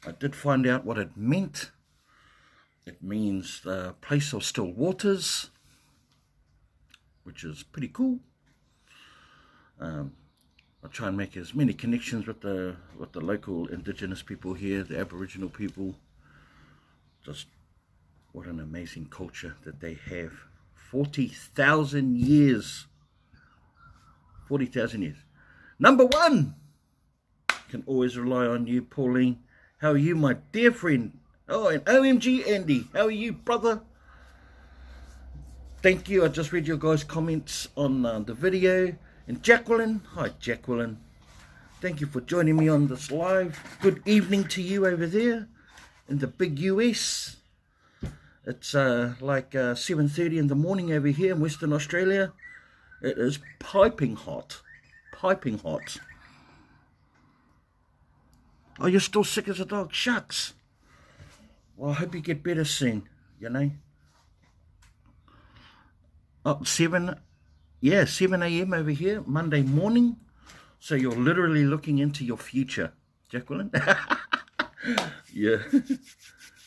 I did find out what it meant. It means the place of still waters, which is pretty cool. I try and make as many connections with the local indigenous people here, the Aboriginal people. Just what an amazing culture that they have. 40,000 years. 40,000 years. Number one, can always rely on you, Pauline. How are you, my dear friend? Oh, and OMG, Andy. How are you, brother? Thank you. I just read your guys' comments on the video. And Jacqueline. Hi, Jacqueline. Thank you for joining me on this live. Good evening to you over there in the big US. It's like 7:30 in the morning over here in Western Australia. It is piping hot. Piping hot. Oh, you're still sick as a dog? Shucks. Well, I hope you get better soon, you know. Oh, 7 a.m. over here, Monday morning. So you're literally looking into your future, Jacqueline. Yeah,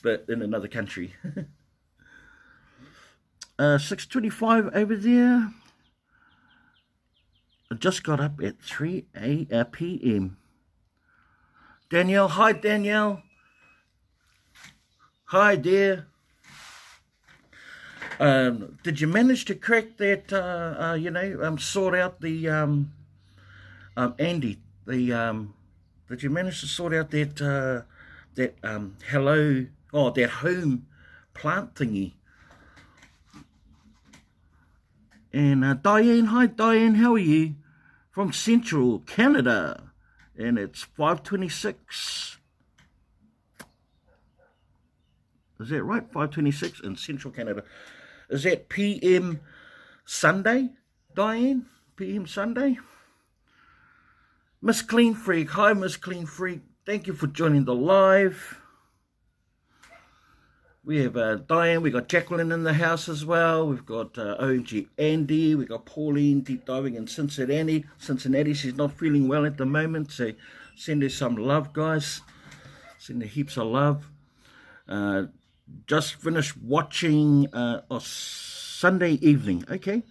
but in another country. 6:25 over there. I just got up at 3 p.m. Danielle, hi Danielle. Hi there. Did you manage to crack that, sort out the, Andy, did you manage to sort out that, that home plant thingy? And Diane, hi Diane, how are you? From Central Canada, and it's 5:26. Is that right? 5:26 in Central Canada. Is that PM Sunday, Diane? PM Sunday? Miss Clean Freak. Hi, Miss Clean Freak. Thank you for joining the live. We have Diane. We got Jacqueline in the house as well. We've got OMG Andy. We got Pauline deep diving in Cincinnati. She's not feeling well at the moment, so send her some love, guys. Send her heaps of love. Just finished watching Sunday evening. Okay.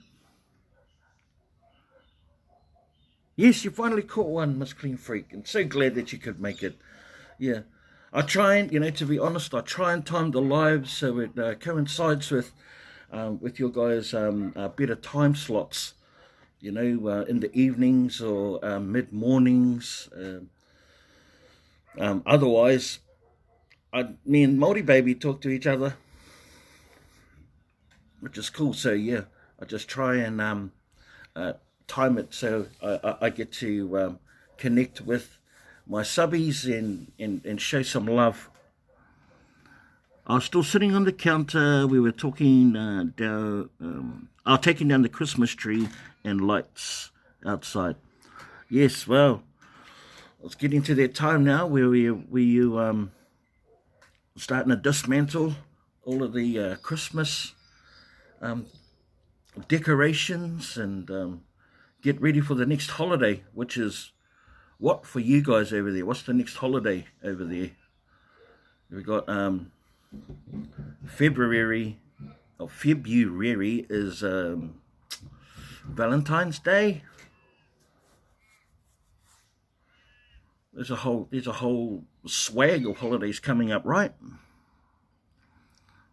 Yes, you finally caught one, Miss Clean Freak, and so glad that you could make it. Yeah. I try and, to be honest, I try and time the live so it coincides with your guys' better time slots, in the evenings or mid-mornings. Otherwise, me and Māori Baby talk to each other, which is cool. So, yeah, I just try and time it so I get to connect with my subbies and show some love. I was still sitting on the counter. We were talking taking down the Christmas tree and lights outside. Yes, well, it's getting to that time now where we starting to dismantle all of the Christmas decorations and get ready for the next holiday, which is what for you guys over there? What's the next holiday over there? We got February is Valentine's Day. There's a whole swag of holidays coming up, right?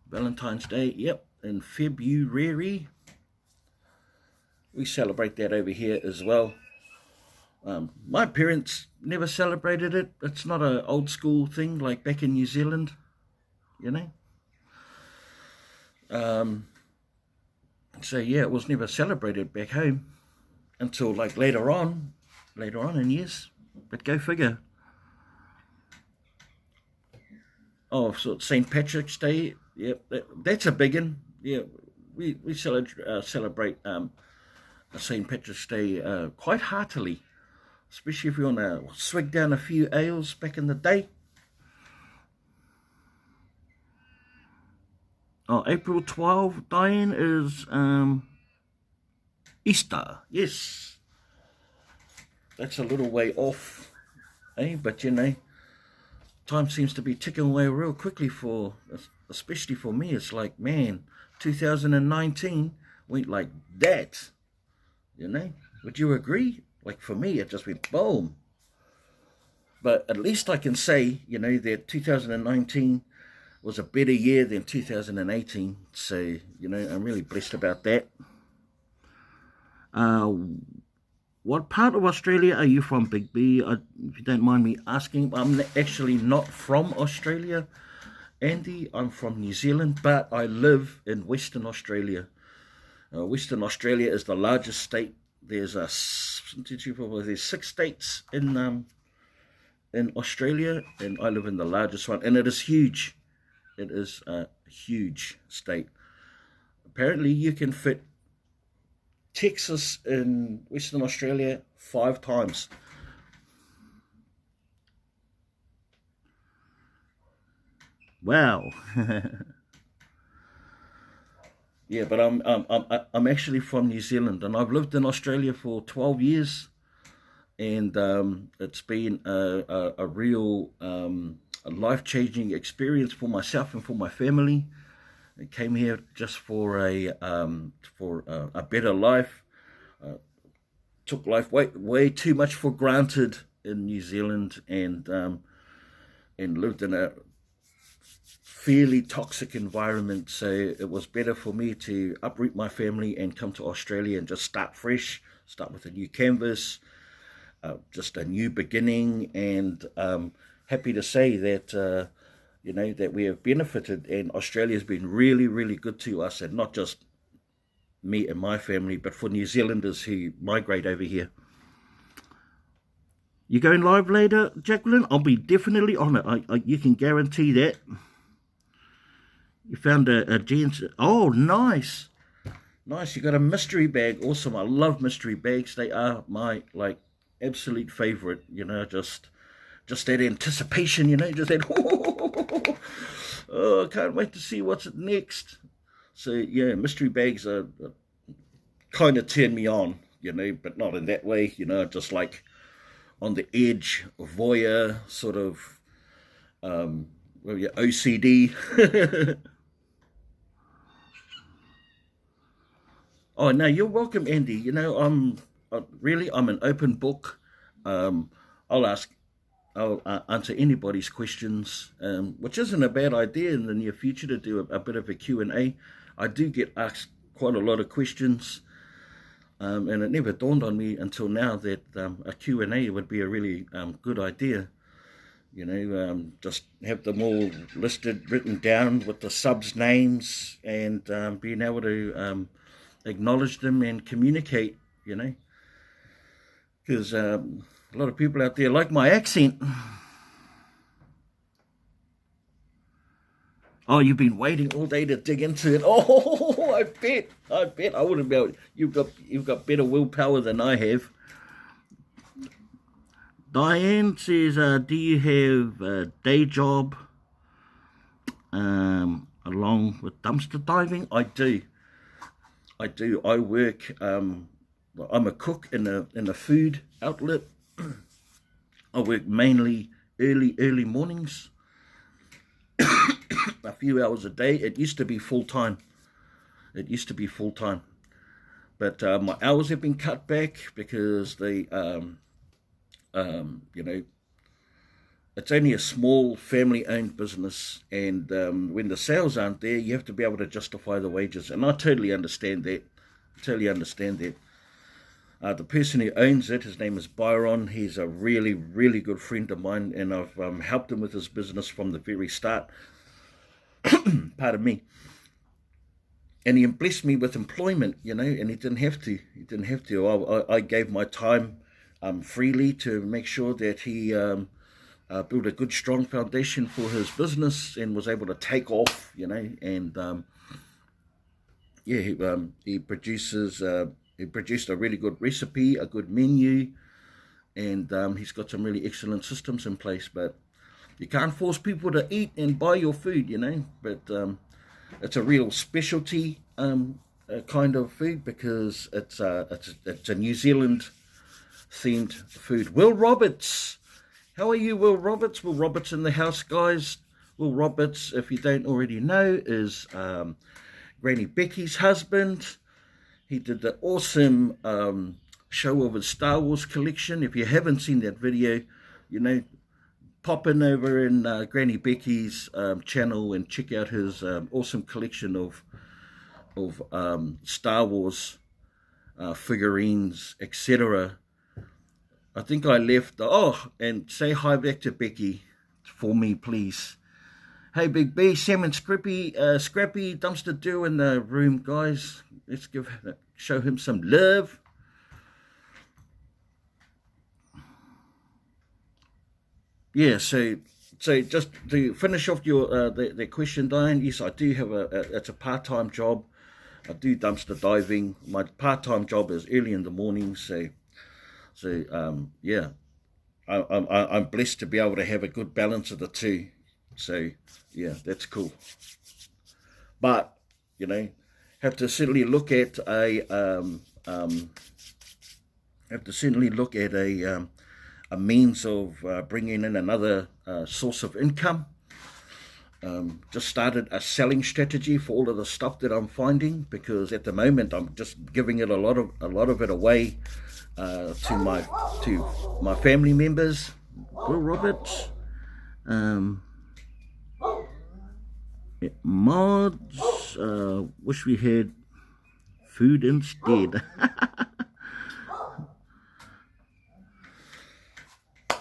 Valentine's Day, yep, in February. We celebrate that over here as well. My parents never celebrated it. It's not an old school thing like back in New Zealand, So yeah, it was never celebrated back home until like later on in years. But go figure. Oh, so it's St. Patrick's Day. Yep, that's a big one. Yeah, we celebrate St. Patrick's Day quite heartily. Especially if you want to swig down a few ales back in the day. Oh, April 12, Diane, is Easter. Yes. That's a little way off, but time seems to be ticking away real quickly especially for me. It's like, man, 2019 went like that, you know? Would you agree? Like for me, it just went boom. But at least I can say, that 2019 was a better year than 2018. So, I'm really blessed about that. What part of Australia are you from, Big B? If you don't mind me asking, I'm actually not from Australia, Andy. I'm from New Zealand, but I live in Western Australia. Western Australia is the largest state. There's 6 states in Australia, and I live in the largest one, and it is huge. It is a huge state. Apparently, you can fit Texas in Western Australia 5 times. Wow. Yeah, but I'm actually from New Zealand, and I've lived in Australia for 12 years, and it's been a real a life-changing experience for myself and for my family. I came here just for a better life. Took life way too much for granted in New Zealand, and lived in a fairly toxic environment. So it was better for me to uproot my family and come to Australia and just start fresh, start with a new canvas, just a new beginning. And happy to say that that we have benefited, and Australia's been really, really good to us, and not just me and my family, but for New Zealanders who migrate over here. You going live later, Jacqueline? I'll be definitely on it. You can guarantee that. You found a jeans. Oh, nice. Nice. You got a mystery bag. Awesome. I love mystery bags. They are my absolute favorite. Just that anticipation, just that, oh, I can't wait to see what's next. So, yeah, mystery bags are kind of turn me on, but not in that way, just like on the edge, voyeur, sort of, OCD. Oh, no, you're welcome, Andy. I'm an open book. I'll answer anybody's questions, which isn't a bad idea in the near future to do a bit of a Q&A. I do get asked quite a lot of questions, and it never dawned on me until now that a Q&A would be a really good idea. Just have them all listed, written down with the subs' names, and being able to acknowledge them and communicate, because a lot of people out there like my accent. Oh, you've been waiting all day to dig into it. Oh, I bet. I wouldn't be able. You've got better willpower than I have. Diane says, do you have a day job along with dumpster diving? I do. I work. I'm a cook in a food outlet. I work mainly early mornings, a few hours a day. It used to be full time. But my hours have been cut back because they, it's only a small family-owned business, and when the sales aren't there, you have to be able to justify the wages, and I totally understand that. The person who owns it, his name is Byron. He's a really, really good friend of mine, and I've helped him with his business from the very start. Pardon me. And he blessed me with employment, and he didn't have to. I gave my time freely to make sure that he built a good, strong foundation for his business and was able to take off, and he produces. He produced a really good recipe, a good menu, and he's got some really excellent systems in place. But you can't force people to eat and buy your food, But it's a real specialty kind of food, because it's a New Zealand themed food. Will Roberts, How are you, Will Roberts? Will Roberts in the house, guys. Will Roberts, if you don't already know, is Granny Becky's husband. He did the awesome show of his Star Wars collection. If you haven't seen that video, you know, pop in over in Granny Becky's channel and check out his awesome collection of Star Wars figurines, etc. I think I left. Oh, and say hi back to Becky for me, please. Hey, Big B, Sam and Scrappy Dumpster Do in the room, guys. Let's show him some love. Yeah, so just to finish off your the question, Diane. Yes, I do have it's a part-time job. I do dumpster diving. My part-time job is early in the morning, so yeah, I'm blessed to be able to have a good balance of the two. So yeah, that's cool. But you know, have to certainly look at a means of bringing in another source of income. Just started a selling strategy for all of the stuff that I'm finding, because at the moment I'm just giving it a lot of it away to my family members. Will Roberts, mods. Wish we had food instead.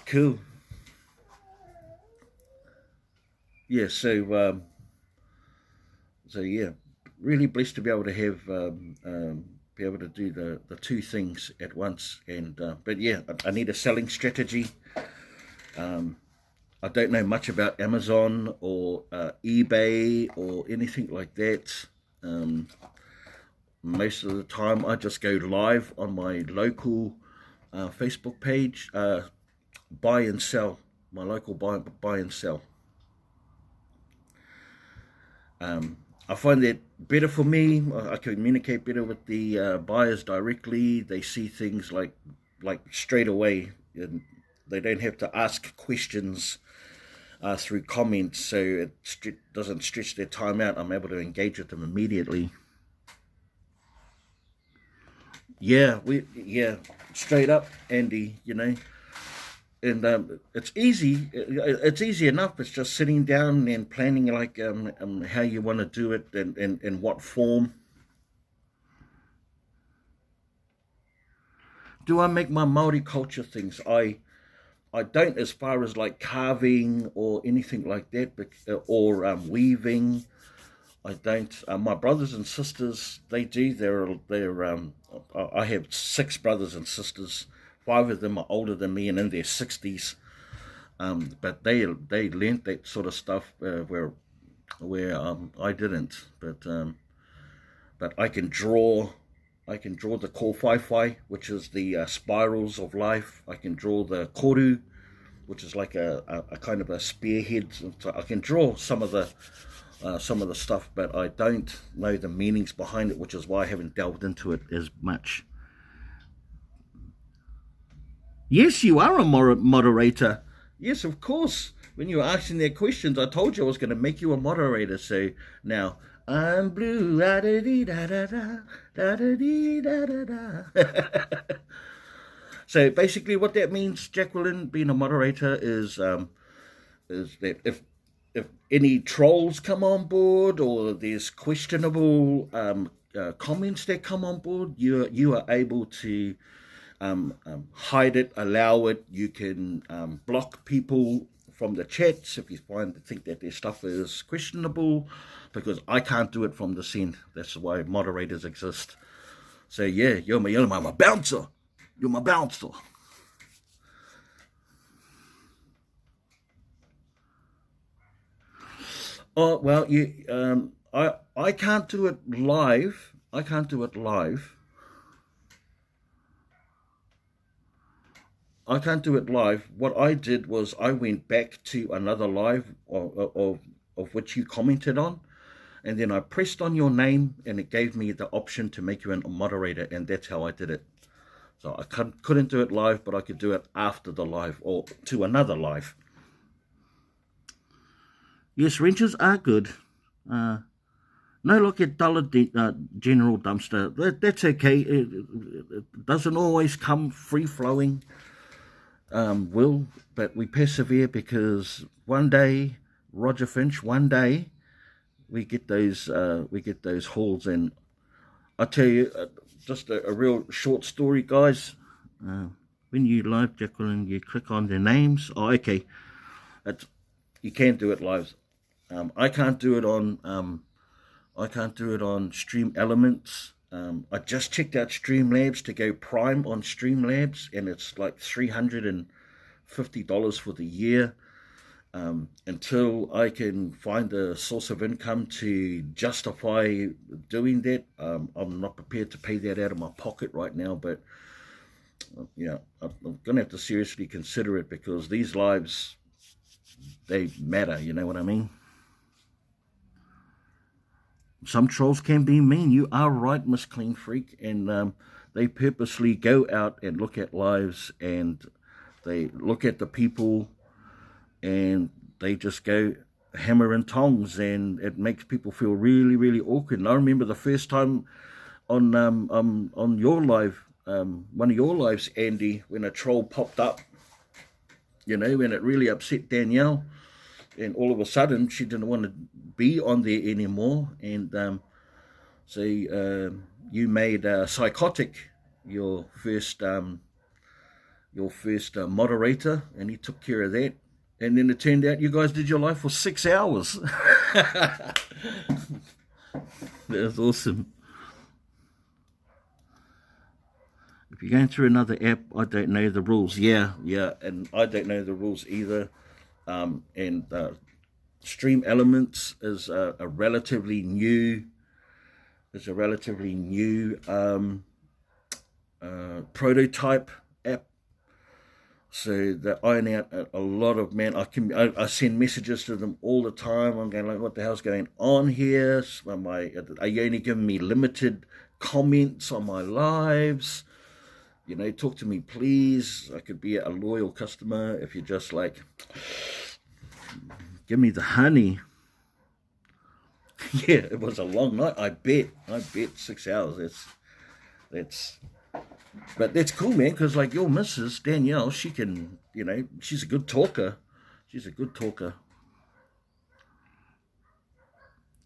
Cool. Yeah, so yeah, really blessed to be able to have be able to do the two things at once. And but yeah, I need a selling strategy. I don't know much about Amazon or eBay or anything like that. Most of the time I just go live on my local Facebook page, buy and sell, my local buy and sell. I find that better for me. I communicate better with the buyers directly. They see things like straight away, and they don't have to ask questions through comments, so it doesn't stretch their time out. I'm able to engage with them immediately. Yeah, straight up, Andy. You know, and it's easy. It's easy enough. It's just sitting down and planning like how you want to do it and in what form. Do I make my Maori culture things? I don't, as far as like carving or anything like that, but or weaving. I don't. My brothers and sisters, they do. They're. I have 6 brothers and sisters. 5 of them are older than me and in their 60s. But they learnt that sort of stuff where I didn't. But I can draw. I can draw the kōwhaiwhai, which is the spirals of life. I can draw the koru, which is like a kind of a spearhead. So I can draw some of the stuff, but I don't know the meanings behind it, which is why I haven't delved into it as much. Yes, you are a moderator. Yes, of course. When you were asking their questions, I told you I was going to make you a moderator. So now, I'm blue, da da dee da da da, da da dee da da da. So basically, what that means, Jacqueline, being a moderator, is that if any trolls come on board or there's questionable comments that come on board, you are able to hide it, allow it. You can block people from the chats if you think that their stuff is questionable, because I can't do it from the send. That's why moderators exist. So yeah, you're my bouncer. You're my bouncer. Oh well, I can't do it live. I can't do it live. I can't do it live. What I did was I went back to another live of which you commented on, and then I pressed on your name, and it gave me the option to make you a moderator, and that's how I did it. So I couldn't do it live, but I could do it after the live or to another live. Yes, wrenches are good. No look at dollar general dumpster. That's okay. It doesn't always come free-flowing, but we persevere because one day, Roger Finch, one day we get those hauls. And I tell you, just a real short story, guys. When you live, Jacqueline, you click on their names. Oh, okay. You can do it live. I can't do it on StreamElements. I just checked out Streamlabs to go Prime on Streamlabs, and it's like $350 for the year. Until I can find a source of income to justify doing that, I'm not prepared to pay that out of my pocket right now. But yeah, I'm gonna have to seriously consider it because these lives, they matter. You know what I mean? Some trolls can be mean. You are right, Miss Clean Freak. And they purposely go out and look at lives, and they look at the people, and they just go hammer and tongs, and it makes people feel really, really awkward. And I remember the first time on your live, one of your lives, Andy, when a troll popped up, you know, when it really upset Danielle. And all of a sudden, she didn't want to be on there anymore. And so you made Psychotic your first moderator, and he took care of that. And then it turned out you guys did your live for 6 hours. That was awesome. If you're going through another app, I don't know the rules. Yeah, and I don't know the rules either. And StreamElements is a relatively new prototype app. So they iron out a lot of, man, I send messages to them all the time. I'm going like, what the hell's going on here? Are you only giving me limited comments on my lives? You know, talk to me, please. I could be a loyal customer if you just like, give me the honey. Yeah, it was a long night. I bet 6 hours. But that's cool, man, because like your missus, Danielle, she can, you know, she's a good talker.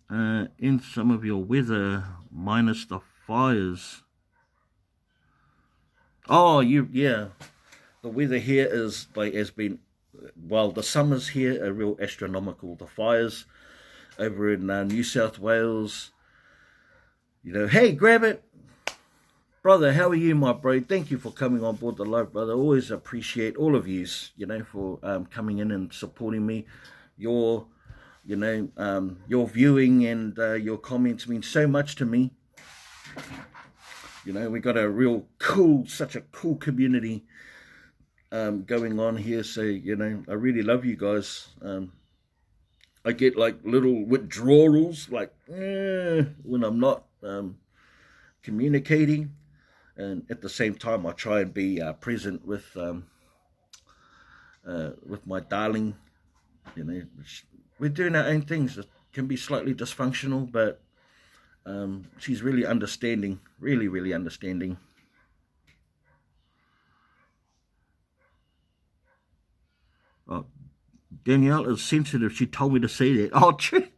In some of your weather, minus the fires. Oh, yeah. The weather here has been, well, the summers here are real astronomical. The fires over in New South Wales, you know, hey, grab it. Brother, how are you, my bro? Thank you for coming on board the live, brother. Always appreciate all of yous, you know, for coming in and supporting me. Your viewing and your comments mean so much to me. You know, we got such a cool community going on here. So, you know, I really love you guys. I get like little withdrawals, like when I'm not communicating. And at the same time, I try and be present with my darling. You know, we're doing our own things. It can be slightly dysfunctional, but she's really understanding, really, really understanding. Oh, Danielle is sensitive. She told me to say that. Oh, true.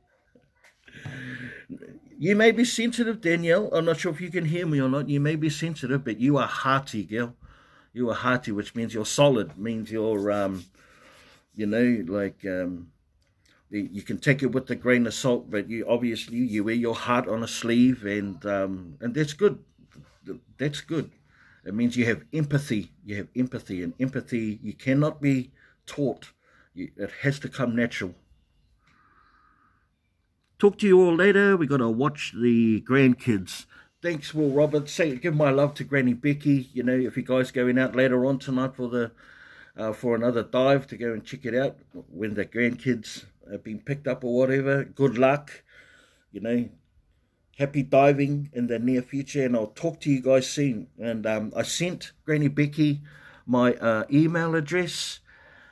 You may be sensitive, Danielle. I'm not sure if you can hear me or not. You may be sensitive, but you are hearty, girl. You are hearty, which means you're solid. Means you're, you know, like you can take it with a grain of salt, but you wear your heart on a sleeve, and that's good. That's good. It means you have empathy. And empathy you cannot be taught. It has to come natural. Talk to you all later. We got to watch the grandkids. Thanks, Will Roberts. Give my love to Granny Becky. You know, if you guys going out later on tonight for another dive, to go and check it out when the grandkids have been picked up or whatever. Good luck. You know, happy diving in the near future, and I'll talk to you guys soon. And I sent Granny Becky my email address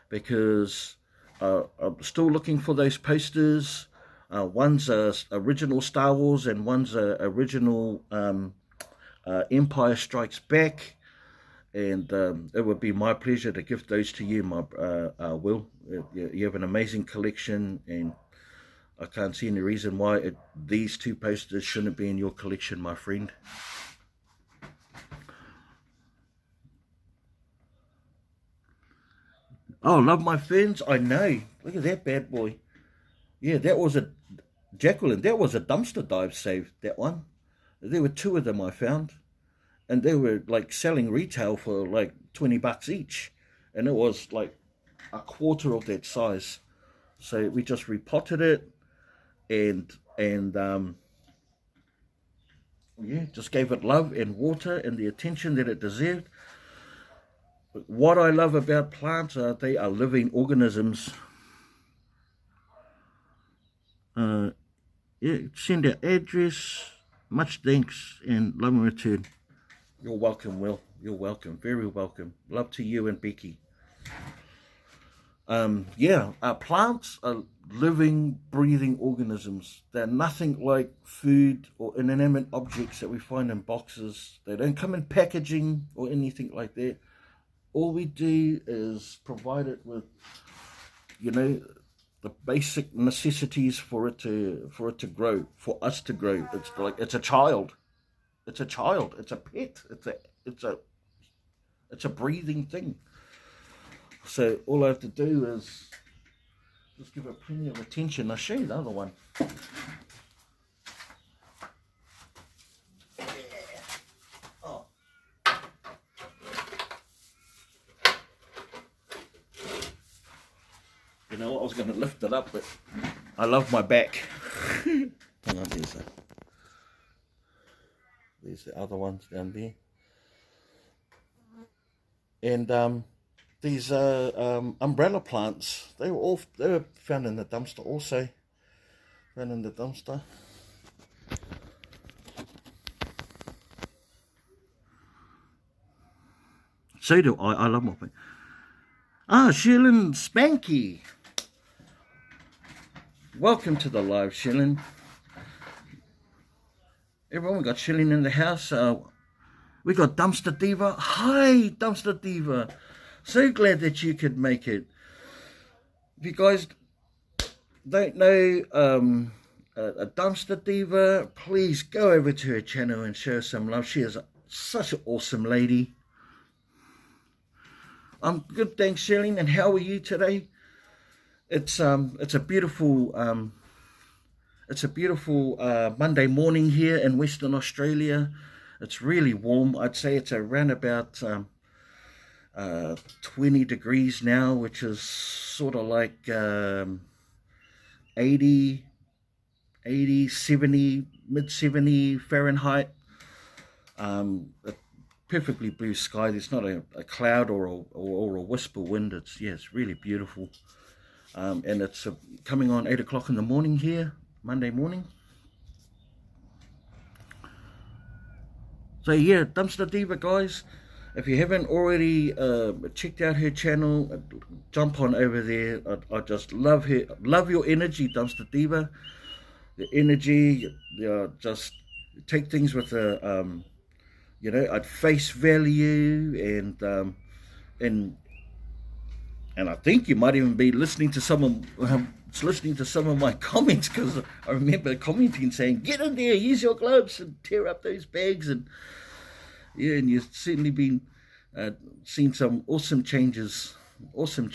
because I'm still looking for those posters. One's original Star Wars and one's original Empire Strikes Back. And it would be my pleasure to give those to you, my Will. You have an amazing collection, and I can't see any reason why these two posters shouldn't be in your collection, my friend. Oh, love my ferns. I know. Look at that bad boy. Yeah, that was a Jacqueline. That was a dumpster dive save. That one. There were two of them I found, and they were like selling retail for like $20 each, and it was like a quarter of that size. So we just repotted it, and yeah, just gave it love and water and the attention that it deserved. What I love about plants are they are living organisms. Yeah, send our address. Much thanks and love in return. You're welcome, Will. You're welcome. Very welcome. Love to you and Becky. Yeah, plants are living, breathing organisms. They're nothing like food or inanimate objects that we find in boxes. They don't come in packaging or anything like that. All we do is provide it with, you know, the basic necessities for it to grow, for us to grow. It's like it's a child. It's a child. It's a pet. It's a breathing thing. So all I have to do is just give it plenty of attention. I'll show you the other one. Oh. You know what? I was going to lift it up, but I love my back. Hang on, there's the other ones down there. And these umbrella plants, they were found in the dumpster also. Found in the dumpster. So do I. I love my thing. Ah, Shilin Spanky. Welcome to the live, Shilin. Everyone, we got Shilin in the house. We got Dumpster Diva. Hi, Dumpster Diva. So glad that you could make it. If you guys don't know a Dumpster Diva, please go over to her channel and show her some love. She is such an awesome lady. I'm good, thanks, Shirley. And how are you today? It's a beautiful Monday morning here in Western Australia. It's really warm. I'd say it's around about 20 degrees now, which is sort of like 80, 70, mid-70 Fahrenheit. A perfectly blue sky. There's not a cloud or a wisp of wind. It's really beautiful. And it's coming on 8 o'clock in the morning here, Monday morning. So yeah, Dumpster Diva, guys, if you haven't already checked out her channel, jump on over there. I just love her, love your energy, Dumpster Diva. The energy, just take things with a, you know, at face value, and I think you might even be listening to some of my comments, because I remember commenting saying, "Get in there, use your gloves and tear up those bags," and yeah, and you've certainly been seen some awesome changes. Awesome,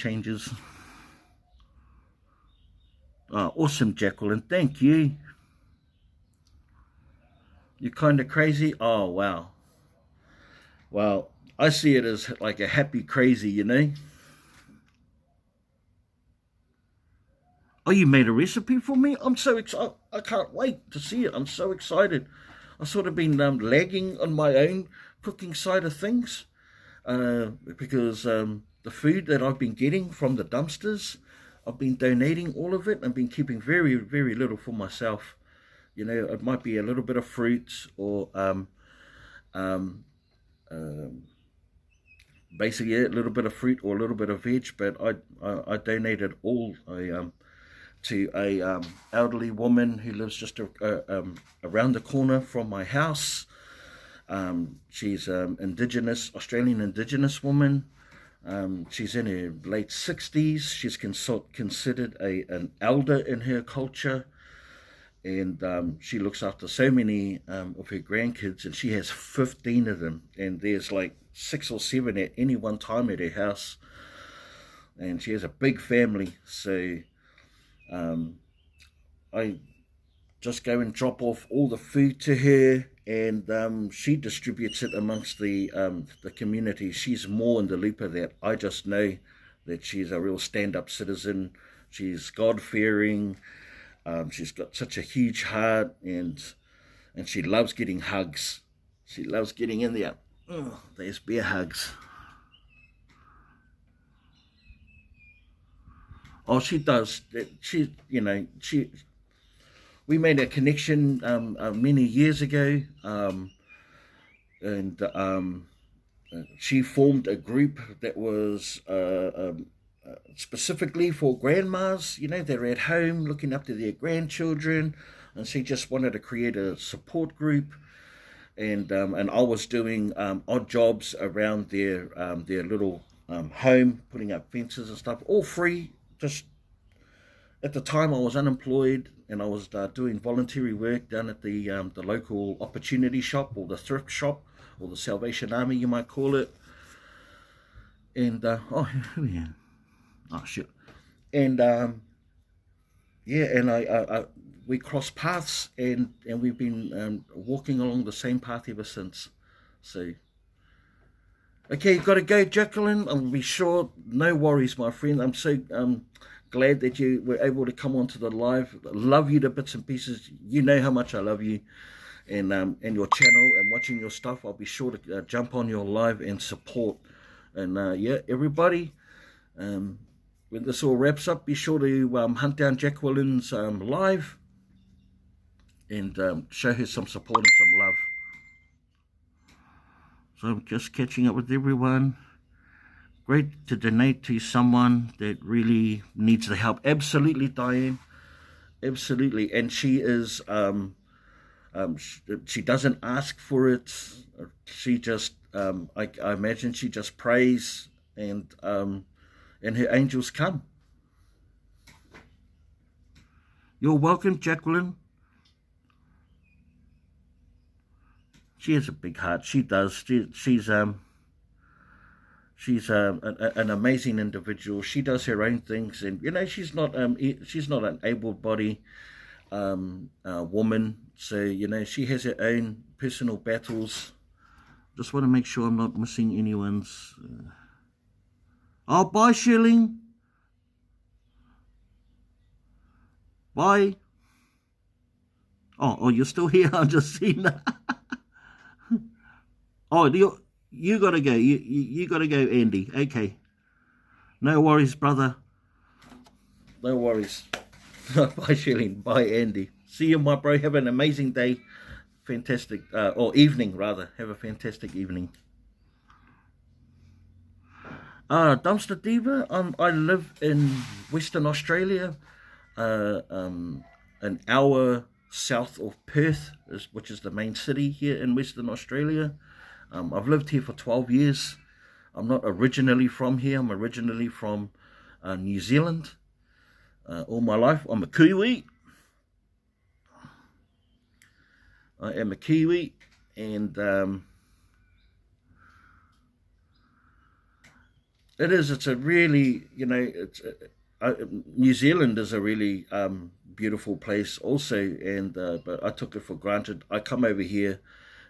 Jacqueline. Thank you. You're kind of crazy. Oh wow. Well, I see it as like a happy crazy, you know. Oh, you made a recipe for me? I'm so excited. I can't wait to see it. I'm so excited. I've sort of been lagging on my own cooking side of things because the food that I've been getting from the dumpsters, I've been donating all of it and been keeping very, very little for myself. You know, it might be a little bit of fruit or um, um, basically a little bit of fruit or a little bit of veg. But I donated all to a elderly woman who lives just around the corner from my house. She's Indigenous, Australian Indigenous woman. She's in her late 60s. She's considered an elder in her culture. And she looks after so many of her grandkids, and she has 15 of them. And there's like 6 or 7 at any one time at her house. And she has a big family. So I just go and drop off all the food to her, and she distributes it amongst the community. She's more in the loop of that. I just know that she's a real stand-up citizen. She's God-fearing. She's got such a huge heart, and she loves getting hugs. She loves getting in there. Oh, there's bear hugs. Oh, she does. We made a connection many years ago, and she formed a group that was specifically for grandmas. You know, they're at home looking after their grandchildren, and she just wanted to create a support group. And I was doing odd jobs around their little home, putting up fences and stuff, all free. Just at the time, I was unemployed, and I was doing voluntary work down at the local opportunity shop, or the thrift shop, or the Salvation Army, you might call it. And oh yeah, oh shit, and yeah, and I we crossed paths, and we've been walking along the same path ever since. So. Okay, you've got to go, Jacqueline. I'll be sure. No worries, my friend. I'm so glad that you were able to come onto the live. I love you to bits and pieces. You know how much I love you, and your channel and watching your stuff. I'll be sure to jump on your live and support. And yeah, everybody, when this all wraps up, be sure to hunt down Jacqueline's live and show her some support and some love. So I'm just catching up with everyone. Great to donate to someone that really needs the help. Absolutely, Diane. Absolutely. And she is, she doesn't ask for it. She just, I imagine she just prays, and her angels come. You're welcome, Jacqueline. She has a big heart. She does. She's an amazing individual. She does her own things, and you know she's not an able-bodied woman. So you know she has her own personal battles. Just want to make sure I'm not missing anyone's. Oh, bye, Shirling. Bye. Oh, you're still here. I'm just seeing that. Oh, you gotta go. You gotta go, Andy. Okay. No worries, brother. No worries. Bye, Shirley. Bye, Andy. See you, my bro. Have an amazing day. Fantastic. Or evening, rather. Have a fantastic evening. Dumpster Diva. I live in Western Australia. An hour south of Perth, which is the main city here in Western Australia. I've lived here for 12 years. I'm not originally from here. I'm originally from New Zealand. All my life, I'm a Kiwi. I am a Kiwi, and it's a really, you know, New Zealand is a really beautiful place also, and but I took it for granted. I come over here,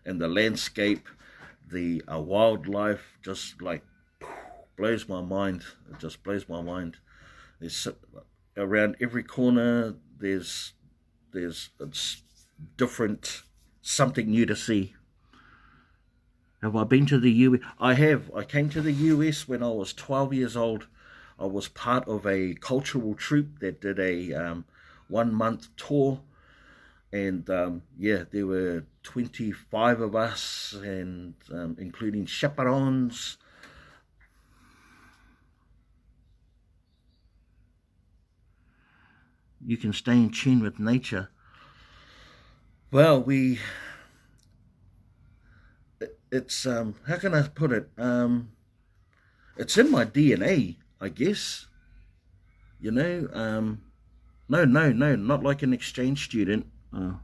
and the landscape, the wildlife just like blows my mind. It just blows my mind. There's around every corner there's it's different, something new to see. Have I been to the US? I have. I came to the US when I was 12 years old. I was part of a cultural troupe that did a 1 month tour, And yeah, there were 25 of us, and including chaperones. You can stay in tune with nature. Well, it's how can I put it? It's in my DNA, I guess. You know, no, not like an exchange student. No,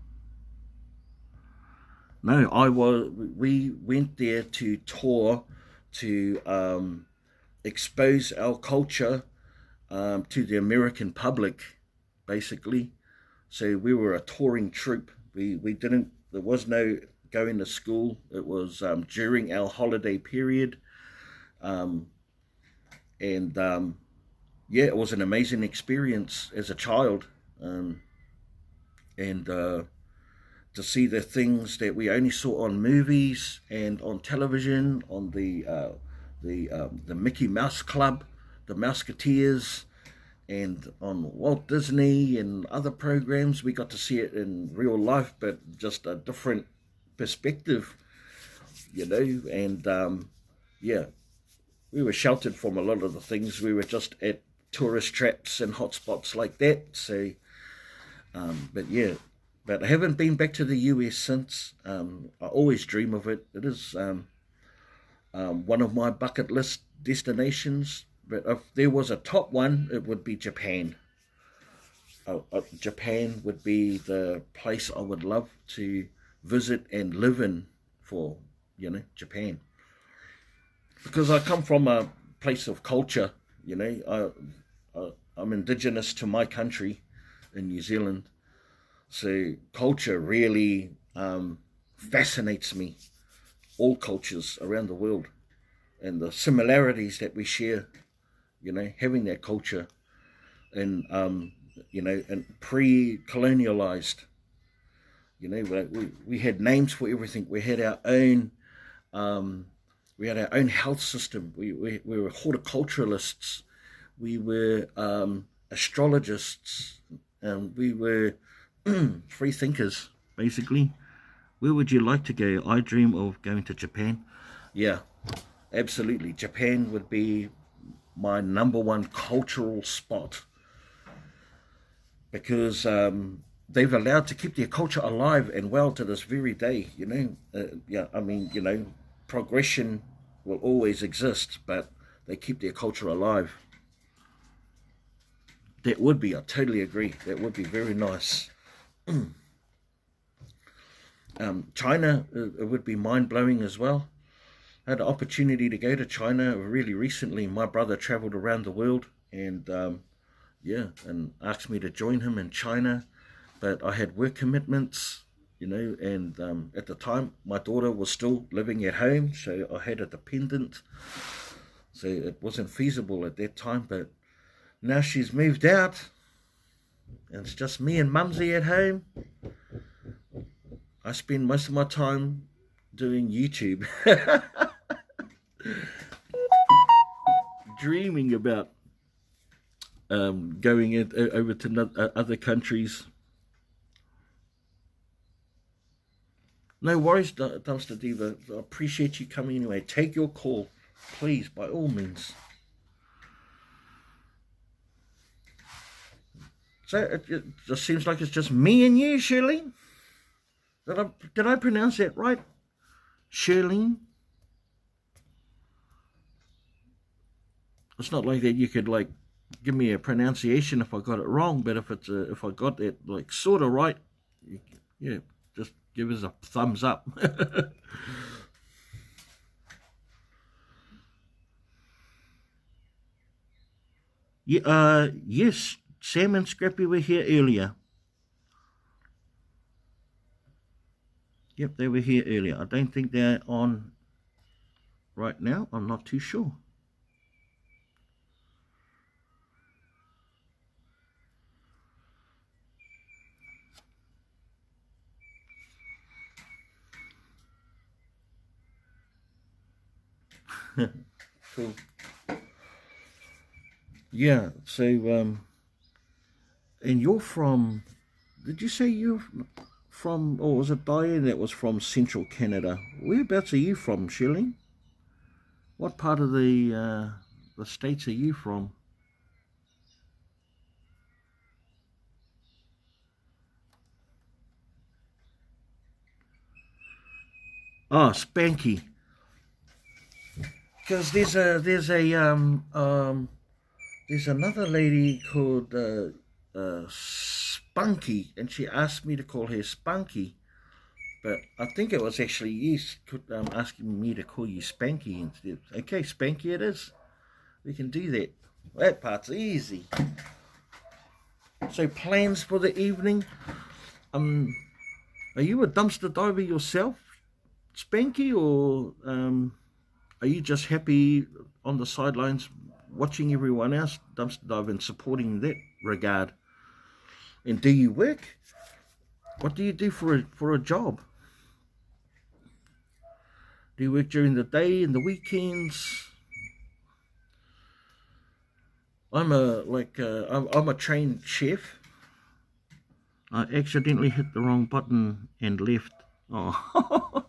we went there to tour, to expose our culture to the American public, basically. So we were a touring troupe. We didn't. There was no going to school. It was during our holiday period, um, and yeah, it was an amazing experience as a child, and to see the things that we only saw on movies and on television, on the Mickey Mouse Club, the Mouseketeers, and on Walt Disney and other programs. We got to see it in real life, but just a different perspective, you know. And yeah, we were sheltered from a lot of the things. We were just at tourist traps and hotspots like that. So, but yeah, but I haven't been back to the US since. I always dream of it. It is one of my bucket list destinations. But if there was a top one, it would be Japan. Japan would be the place I would love to visit and live in for, you know, Japan. Because I come from a place of culture, you know. I'm indigenous to my country in New Zealand. So culture really fascinates me. All cultures around the world and the similarities that we share, you know, having that culture and, you know, and pre-colonialized, you know, we had names for everything. Um, we had our own health system. We were horticulturalists. We were astrologists. We were free thinkers, basically. Where would you like to go? I dream of going to Japan. Yeah, absolutely. Japan would be my number one cultural spot because they've allowed to keep their culture alive and well to this very day. You know, yeah. I mean, you know, progression will always exist, but they keep their culture alive. That would be. I totally agree. That would be very nice. China, it would be mind blowing as well. I had the opportunity to go to China really recently. My brother traveled around the world and yeah, and asked me to join him in China, but I had work commitments, you know, and at the time my daughter was still living at home, so I had a dependent, so it wasn't feasible at that time. But now she's moved out, and it's just me and Mumsy at home. I spend most of my time doing YouTube, dreaming about going over to other countries. No worries, Dumpster Diva. I appreciate you coming anyway. Take your call, please, by all means. So it just seems like it's just me and you, Shirley. Did I pronounce that right? Shirley? It's not like that you could like give me a pronunciation if I got it wrong, but if I got it like sort of right, yeah, just give us a thumbs up. Yeah, yes, Sam and Scrappy were here earlier. Yep, they were here earlier. I don't think they're on right now. I'm not too sure. Cool. Yeah, so and you're from, did you say you're from, or was it Diane that was from Central Canada? Whereabouts are you from, Shirley? What part of the States are you from? Oh, Spanky. Because there's another lady called Spunky, and she asked me to call her Spunky, but I think it was actually you asking me to call you Spanky instead. Okay, Spanky it is. We can do that. That part's easy. So plans for the evening? Are you a dumpster diver yourself, Spanky, or are you just happy on the sidelines watching everyone else dumpster dive and supporting that regard? And do you work? What do you do for a job? Do you work during the day and the weekends? I'm a trained chef. I accidentally hit the wrong button and left. Oh,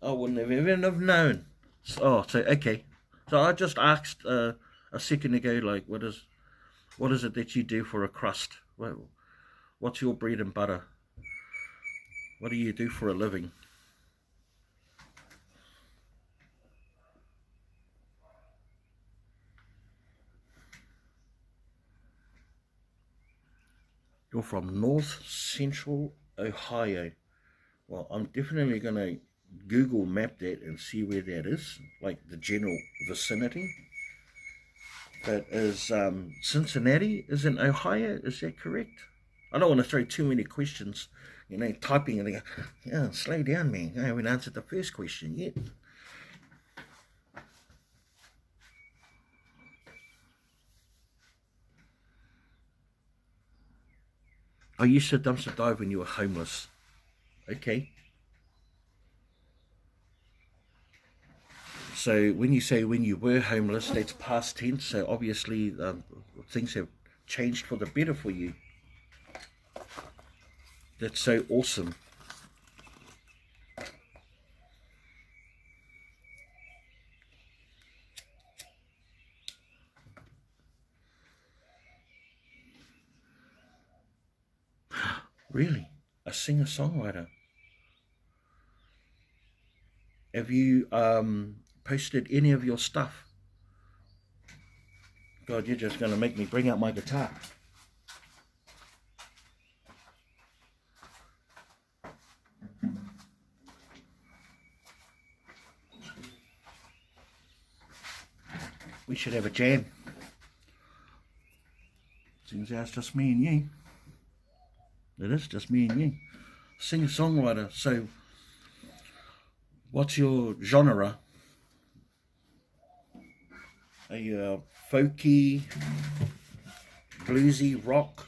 I wouldn't have even have known. So okay. So I just asked a second ago, like, what is it that you do for a crust? What's your bread and butter? What do you do for a living? You're from North Central Ohio. Well, I'm definitely going to Google map that and see where that is, like the general vicinity. But is Cincinnati is in Ohio? Is that correct? I don't want to throw too many questions, typing and they go, yeah, slow down, man. I haven't answered the first question yet. I used to dumpster dive when you were homeless. Okay. So when you say when you were homeless, that's past tense. So obviously things have changed for the better for you. That's so awesome. Really? A singer-songwriter? Have you posted any of your stuff? God, you're just going to make me bring out my guitar. We should have a jam. Seems it's just me and you. It is just me and you. Singer-songwriter. So, what's your genre? Are you a folky, bluesy, rock?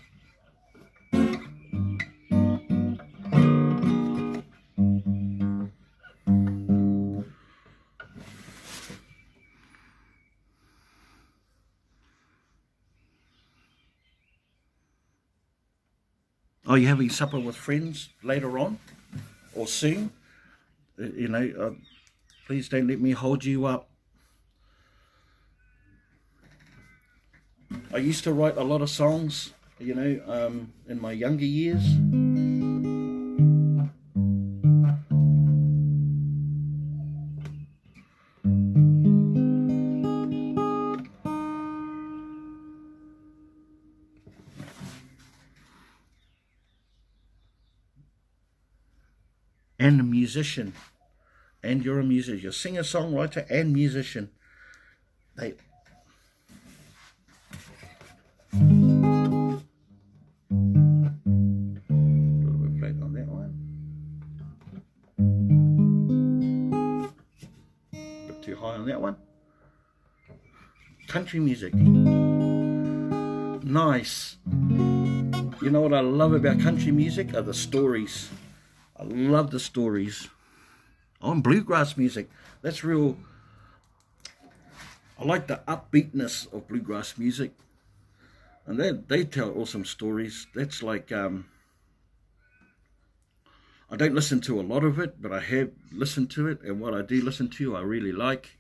Are you having supper with friends later on or soon? Please don't let me hold you up. I used to write a lot of songs, in my younger years. And a musician. And you're a musician. You're a singer, songwriter, and musician. A little bit flat on that one. A bit too high on that one. Country music. Nice. You know what I love about country music are the stories. I love the stories. On bluegrass music, that's real. I like the upbeatness of bluegrass music, and they tell awesome stories. That's like I don't listen to a lot of it, but I have listened to it, and what I do listen to, I really like.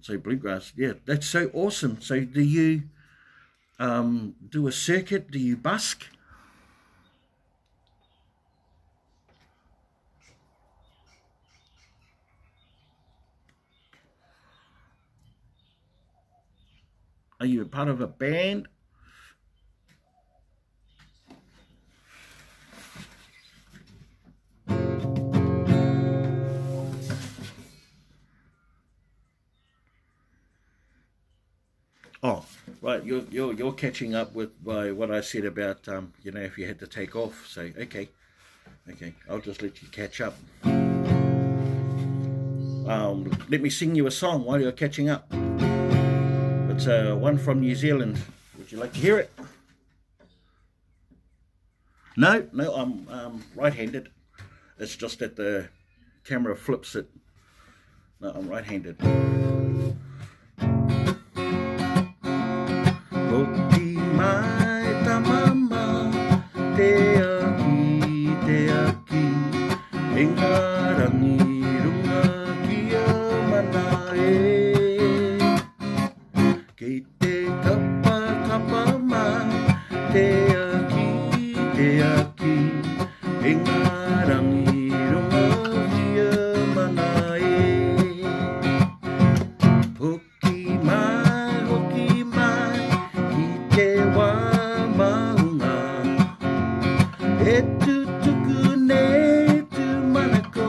So bluegrass, yeah, that's so awesome. So do you do a circuit? Do you busk? Are you a part of a band? Oh, right. You're catching up with by what I said about if you had to take off. So okay. I'll just let you catch up. Let me sing you a song while you're catching up. It's one from New Zealand. Would you like to hear it? No, I'm right-handed. It's just that the camera flips it. No, I'm right-handed. Hoki mai tamama, te aki, engarangi runga kia mana e. Kei te kapa mai, te aki, engarangi runga kia mana e. Hoki mai, te wā maunga e tutuku nei tu manako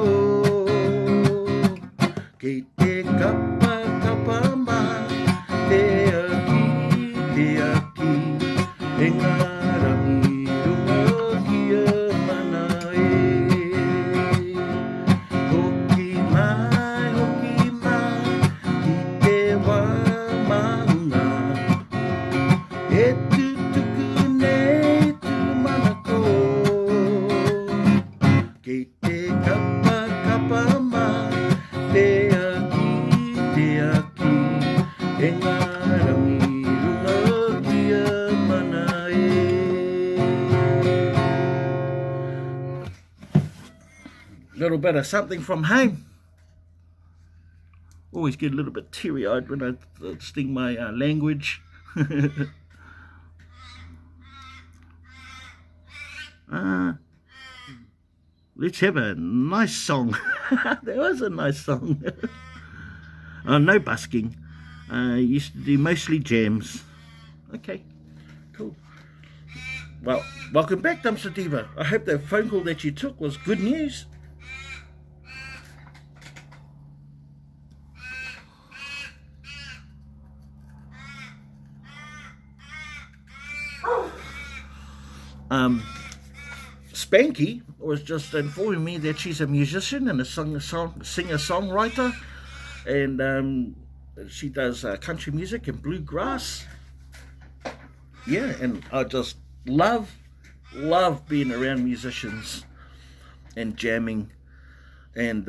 kei te kapa mai te aki e ngā rangi runga kia mana e hoki mai ki te wā maunga e tutuku nei tu manako kei te kapa mai te aki e ngā rangi runga kia mana e. Little bit of something from home. Always get a little bit teary-eyed when I sing my language. Let's have a nice song. That was a nice song. No busking. Used to do mostly jams. Okay, cool. Well, welcome back, Dumpster Diva. I hope that phone call that you took was good news. Spanky was just informing me that she's a musician and a singer-songwriter, and she does country music and bluegrass. Yeah, and I just love being around musicians and jamming. And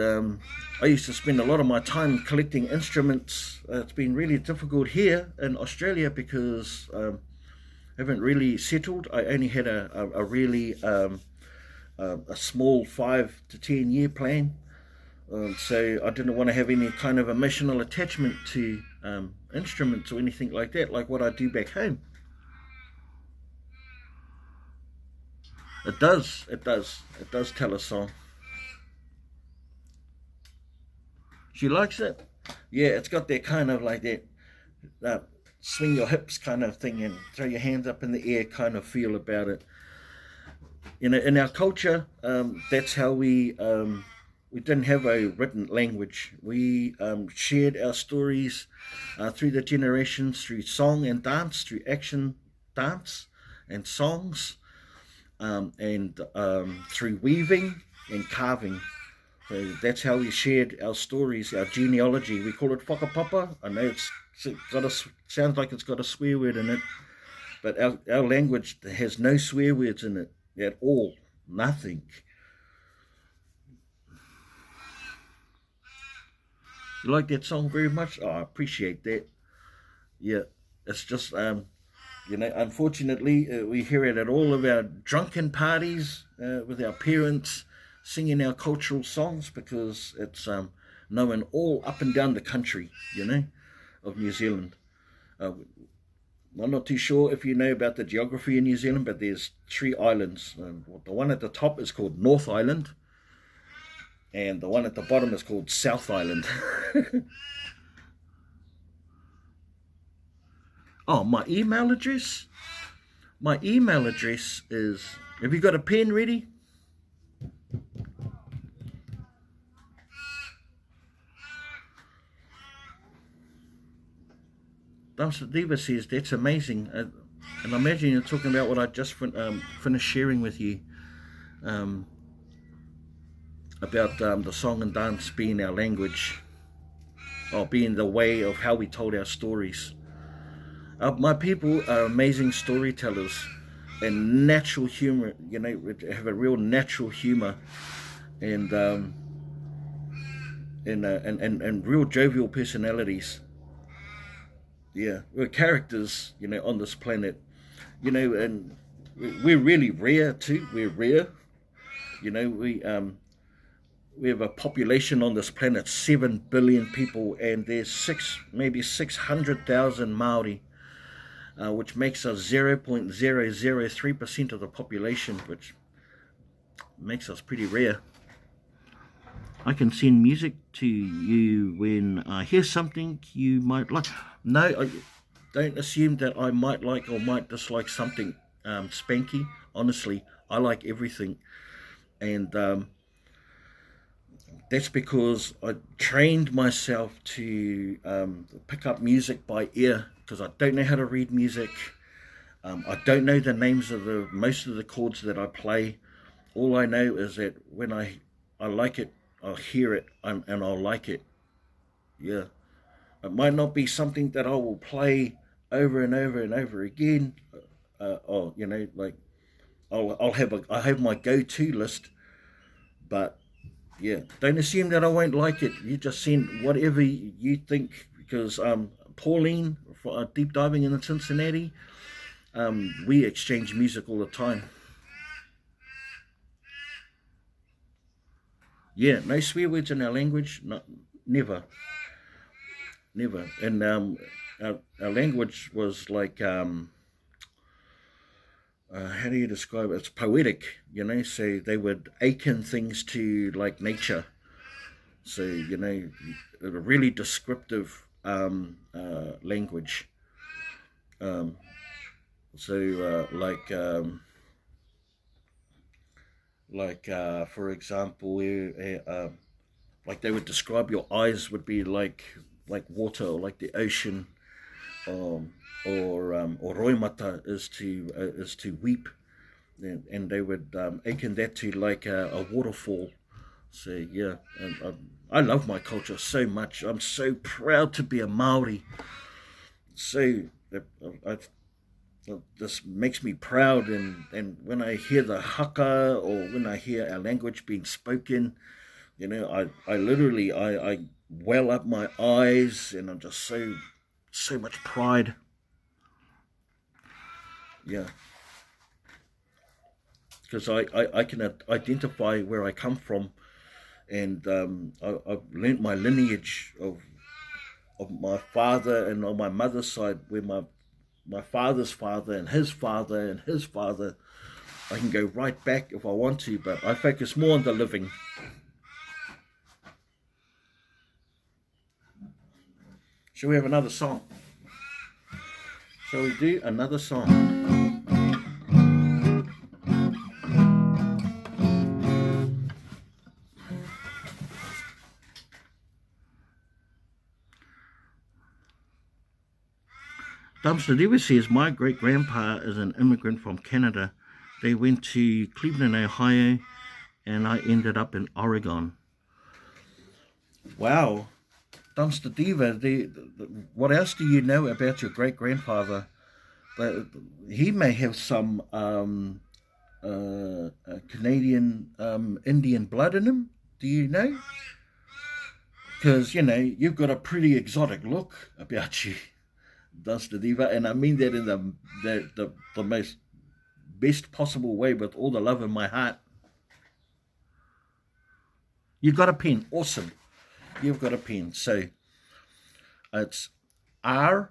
I used to spend a lot of my time collecting instruments. It's been really difficult here in Australia because I haven't really settled. I only had a really a small 5 to 10 year plan. So I didn't want to have any kind of emotional attachment to instruments or anything like that, like what I do back home. It does tell a song. She likes it. Yeah, it's got that kind of like that swing your hips kind of thing and throw your hands up in the air kind of feel about it. You know, in our culture, that's how we didn't have a written language. We shared our stories through the generations, through song and dance, through action dance and songs, and through weaving and carving. So that's how we shared our stories, our genealogy. We call it whakapapa. I know sounds like it's got a swear word in it, but our language has no swear words in it at all. Nothing. You like that song very much? Oh, I appreciate that. Yeah, it's just You know, unfortunately, we hear it at all of our drunken parties with our parents singing our cultural songs because it's known all up and down the country, you know, of New Zealand. Uh, I'm not too sure if you know about the geography in New Zealand, but there's 3 islands. The one at the top is called North Island, and the one at the bottom is called South Island. Oh, my email address? My email address is, have you got a pen ready? Dumpster Diva says, that's amazing. And I imagine you're talking about what I just finished sharing with you about the song and dance being our language, or being the way of how we told our stories. My people are amazing storytellers and natural humor, you know, have a real natural humor and real jovial personalities. Yeah, we're characters, you know, on this planet, you know, and we're really rare too. We're rare, you know. We have a population on this planet, 7 billion people, and there's maybe 600,000 Maori, which makes us 0.003% of the population, which makes us pretty rare. I can send music to you when I hear something you might like. No, don't assume that I might like or might dislike something spanky. Honestly, I like everything. And that's because I trained myself to pick up music by ear, because I don't know how to read music. I don't know the names of most of the chords that I play. All I know is that when I like it, I'll hear it and I'll like it. Yeah. It might not be something that I will play over and over and over again. Or, you know, like I have my go-to list, but yeah, don't assume that I won't like it. You just send whatever you think, because Pauline, for deep diving in Cincinnati, we exchange music all the time. Yeah, no swear words in our language, never, never. And our language was like, how do you describe it? It's poetic, you know, so they would akin things to like nature. So, you know, a really descriptive language. Um, for example, like they would describe your eyes would be like water, or like the ocean, um, or roimata is to weep, and they would akin that to like a waterfall. So yeah, I love my culture so much. I'm so proud to be a Maori. So I, this makes me proud, and when I hear the haka, or when I hear our language being spoken, you know, I literally I well up my eyes, and I'm just so much pride. Yeah, because I can identify where I come from, and I've learnt my lineage of my father, and on my mother's side, where my father's father and his father and his father. I can go right back if I want to, but I focus more on the living. Shall we have another song? Shall we do another song? Dumpster Diva says, my great-grandpa is an immigrant from Canada. They went to Cleveland, Ohio, and I ended up in Oregon. Wow. Dumpster Diva, what else do you know about your great-grandfather? He may have some Canadian Indian blood in him. Do you know? Because, you know, you've got a pretty exotic look about you. Dumpster Diva, and I mean that in the most best possible way with all the love in my heart. You got a pen, awesome. You've got a pen. So it's RIKIHAN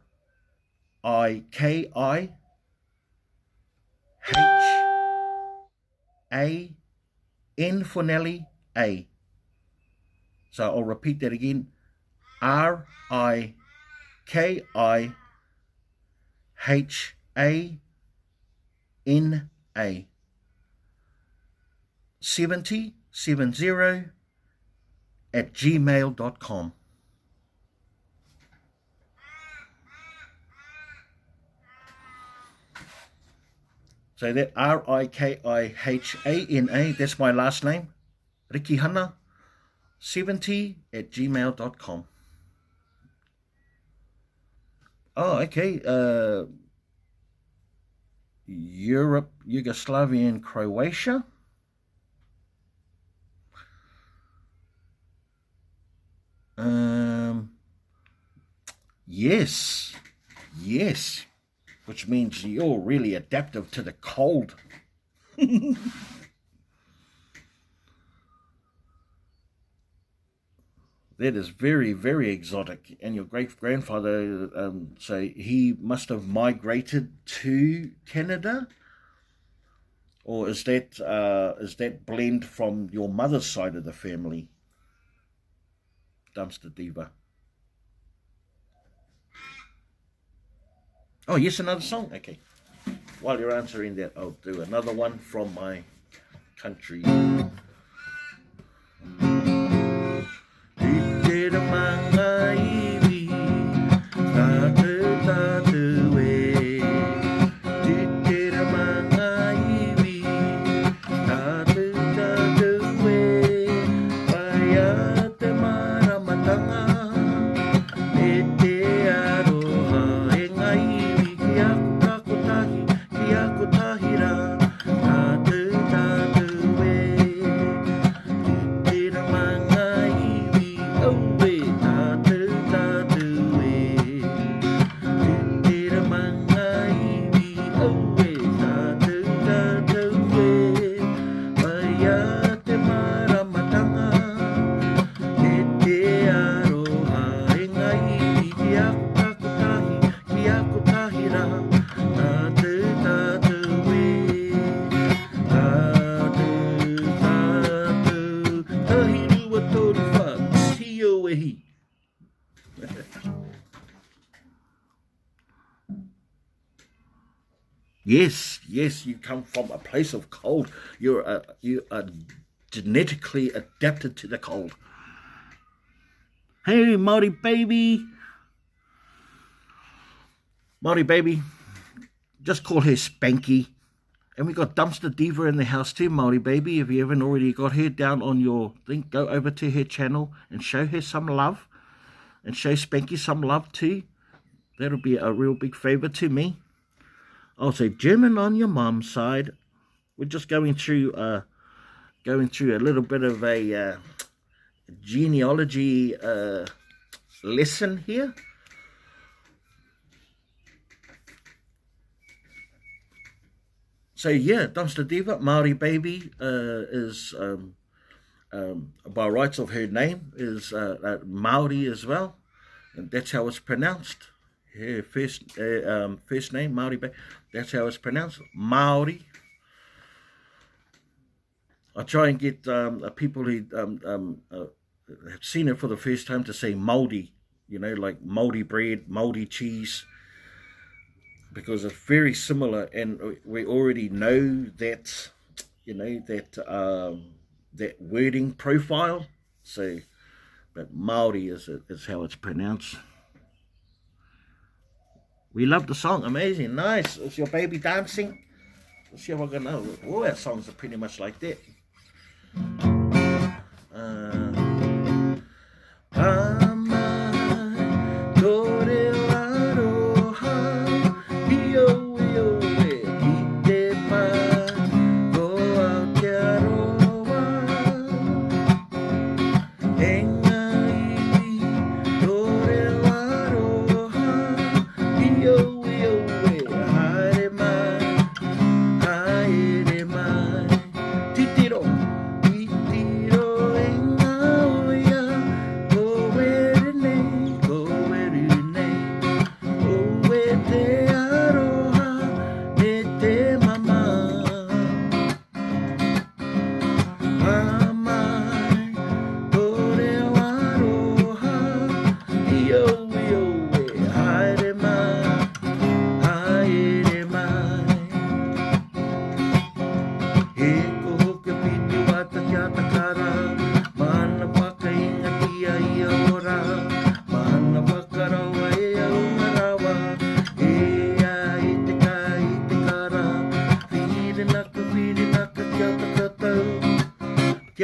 for Nelly A. So I'll repeat that again. RIKIHANA 70 at gmail.com. So that RIKIHANA, that's my last name, Rikihana 70 at gmail.com. Oh, okay. Europe, Yugoslavia, and Croatia. Yes, which means you're really adaptive to the cold. That is very, very exotic. And your great-grandfather, so he must have migrated to Canada? Or is that blend from your mother's side of the family? Dumpster Diva. Oh, yes, another song? Okay. While you're answering that, I'll do another one from my country. Yes, you come from a place of cold. You are genetically adapted to the cold. Hey, Maori baby. Maori baby. Just call her Spanky. And we got Dumpster Diva in the house too, Maori baby. If you haven't already got her down on your thing, go over to her channel and show her some love. And show Spanky some love too. That'll be a real big favour to me. I'll say German on your mom's side. We're just going through a little bit of a genealogy lesson here. So yeah, Dumpster Diva, Maori baby, is by rights of her name is Maori as well, and that's how it's pronounced. Her first name, Maori baby. That's how it's pronounced, Maori. I try and get people who have seen it for the first time to say mouldy, like mouldy bread, mouldy cheese, because it's very similar, and we already know that, that wording profile. So, but Maori is how it's pronounced. We love the song. Amazing. Nice. Is your baby dancing? Let's see if I can know. All our songs are pretty much like that.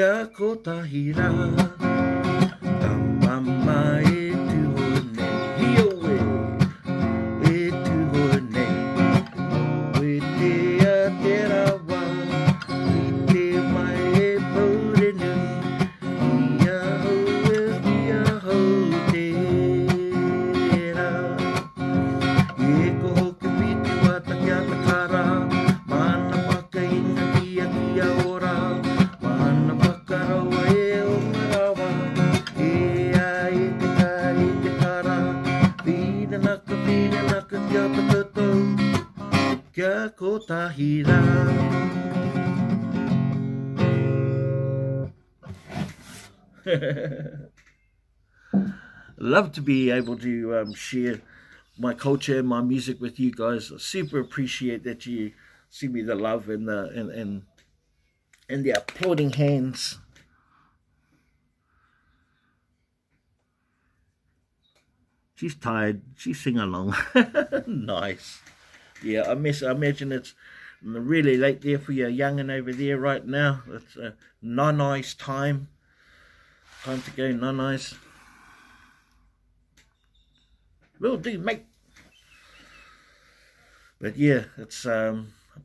kia kotahira. Tamama e tuhone, hioe, e tuhone. We te a te rawa, i te mai e paurenu. Ia ho te ra. E ko hoku pitu a taki a takara, mana whakainga kia ora, mana whakarawa e o ngarawa, e a e te kara, whina naka kia patatou, kia kotahira. Love to be able to share my culture and my music with you guys. I super appreciate that you see me the love and the applauding hands. She's tired. She's singing along. Nice. Yeah, I imagine it's really late there for your young'un over there right now. It's nanai's time. Time to go nanai's. Will do, mate. But yeah, it's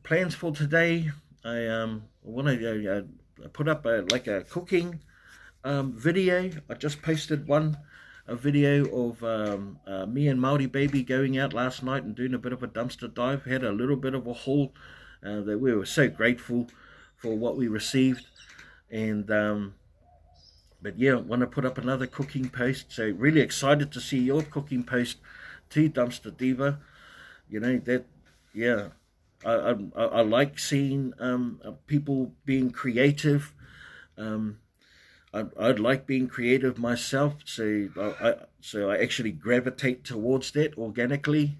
plans for today. I want to put up a cooking video. I just posted a video of me and Maori Baby going out last night and doing a bit of a dumpster dive. Had a little bit of a haul that we were so grateful for what we received. And but yeah, I want to put up another cooking post. So really excited to see your cooking post to Dumpster Diva. You know, that, yeah, I like seeing people being creative. I'd like being creative myself, so I actually gravitate towards that organically.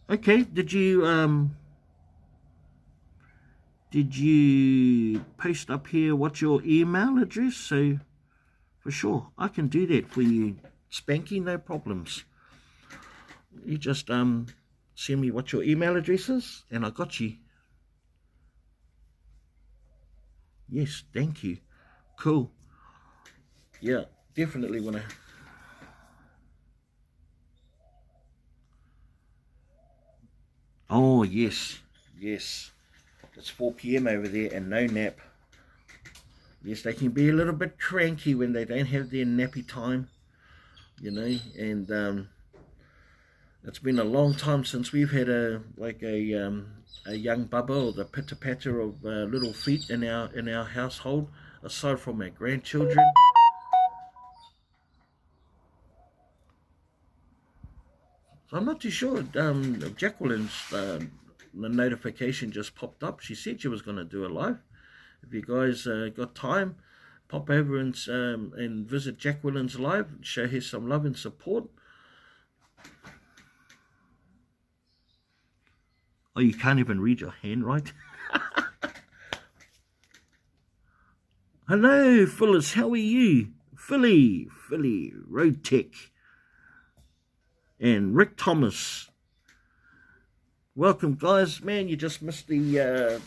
Okay, did you post up here what's your email address? So for sure, I can do that for you, Spanky, no problems. You just send me what your email address is, and I got you. Yes, thank you. Cool. Yeah, definitely want to. Oh, yes, yes. It's 4 p.m. over there and no nap. Yes, they can be a little bit cranky when they don't have their nappy time, you know, and it's been a long time since we've had a young bubba, or the pitter patter of little feet in our household, aside from our grandchildren. So I'm not too sure. Jacqueline's the notification just popped up. She said she was going to do a live. If you guys got time, pop over and visit Jacqueline's live, show her some love and support. Oh, you can't even read your handwriting. Hello, Phyllis, how are you? Philly, Road Tech, and Rick Thomas. Welcome, guys. Man, you just missed the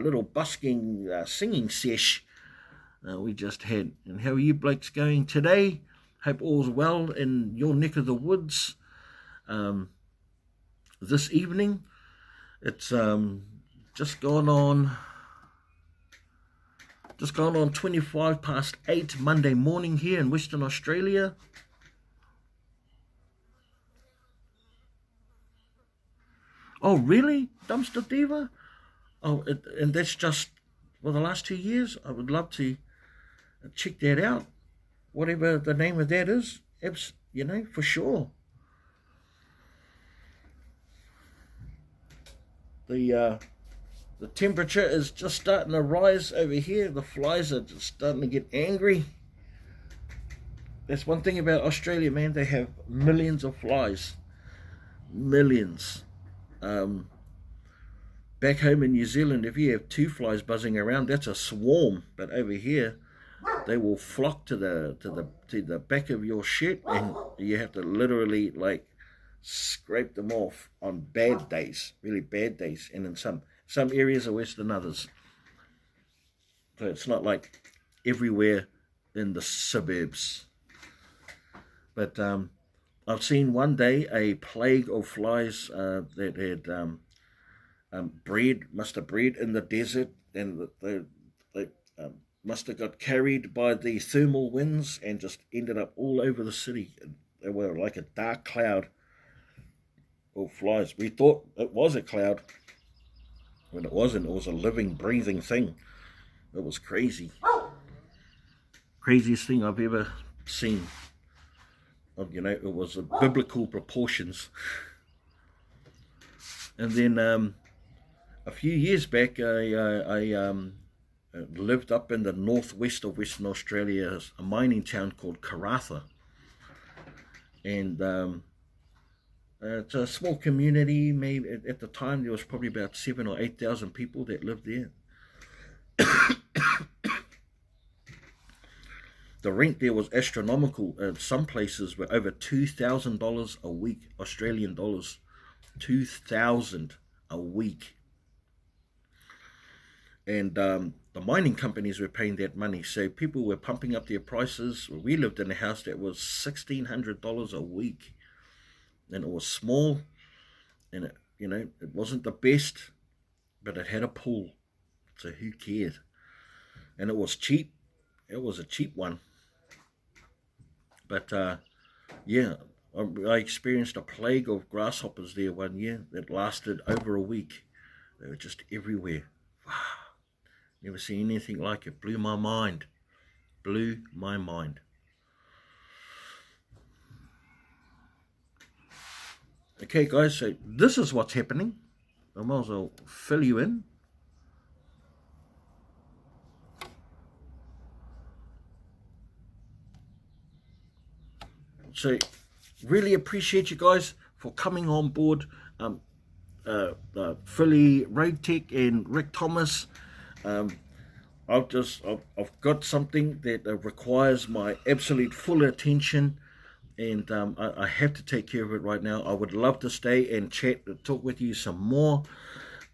little busking singing sesh we just had. And how are you blokes going today? Hope all's well in your neck of the woods. This evening, it's just gone on 25 past 8 Monday morning here in Western Australia. Oh, really? Dumpster Diva? Oh, and that's just for the last 2 years? I would love to check that out. Whatever the name of that is, you know, for sure. The temperature is just starting to rise over here. The flies are just starting to get angry. That's one thing about Australia, man. They have millions of flies. Millions. Back home in New Zealand, if you have 2 flies buzzing around, that's a swarm. But over here, they will flock to the back of your shirt, and you have to literally like scrape them off on bad days, really bad days, and in some areas are worse than others. So it's not like everywhere in the suburbs. But I've seen one day a plague of flies that had must have bred in the desert, and they must have got carried by the thermal winds and just ended up all over the city. They were like a dark cloud of flies. We thought it was a cloud when it wasn't. It was a living, breathing thing. It was crazy. Craziest thing I've ever seen. You know, it was biblical proportions. And then a few years back, I lived up in the northwest of Western Australia, a mining town called Karratha. And it's a small community. Maybe at the time there was probably about 7,000 or 8,000 people that lived there. The rent there was astronomical. Some places were over $2,000 a week, Australian dollars. 2,000 a week. And the mining companies were paying that money, so people were pumping up their prices. We lived in a house that was $1,600 a week, and it was small, and it wasn't the best, but it had a pool, so who cared? And it was cheap. It was a cheap one. But yeah, I experienced a plague of grasshoppers there one year that lasted over a week. They were just everywhere. Wow. Never seen anything like it. Blew my mind. Blew my mind. Okay, guys, so this is what's happening. I might as well fill you in. So, really appreciate you guys for coming on board. Philly Road Tech and Rick Thomas. I've got something that requires my absolute full attention, and I have to take care of it right now. I would love to stay and chat and talk with you some more.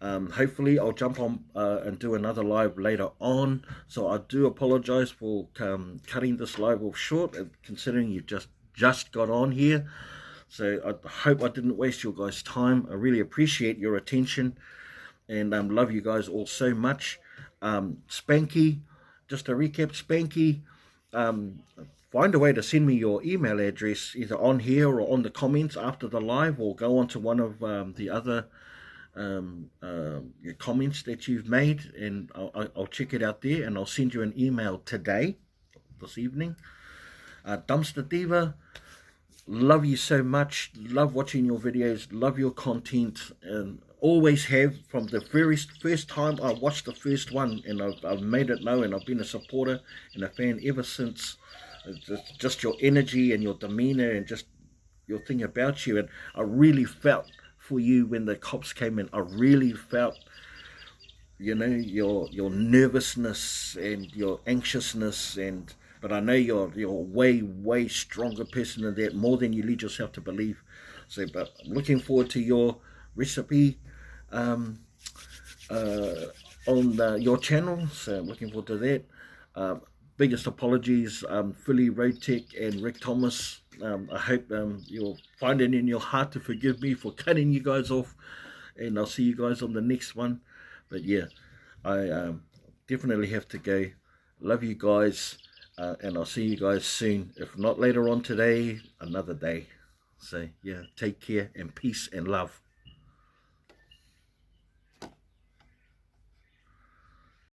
Hopefully I'll jump on and do another live later on. So I do apologize for cutting this live off short, considering you just got on here. So I hope I didn't waste your guys' time. I really appreciate your attention, and love you guys all so much. Spanky, just to recap, Spanky, find a way to send me your email address either on here or on the comments after the live, or go on to one of the other your comments that you've made, and I'll check it out there, and I'll send you an email today, this evening. Dumpster Diva, love you so much. Love watching your videos. Love your content, and always have from the very first time I watched the first one, and I've made it known, and I've been a supporter and a fan ever since. Just your energy and your demeanor and just your thing about you, and I really felt for you when the cops came in. I really felt, you know, your nervousness and your anxiousness, but I know you're a way stronger person than that, more than you lead yourself to believe. So, but I'm looking forward to your recipe on your channel, so I'm looking forward to that. Biggest apologies, Philly Road Tech and Rick Thomas. I hope you'll find it in your heart to forgive me for cutting you guys off, and I'll see you guys on the next one. But yeah, I definitely have to go. Love you guys, and I'll see you guys soon. If not later on today, another day. So yeah, take care and peace and love.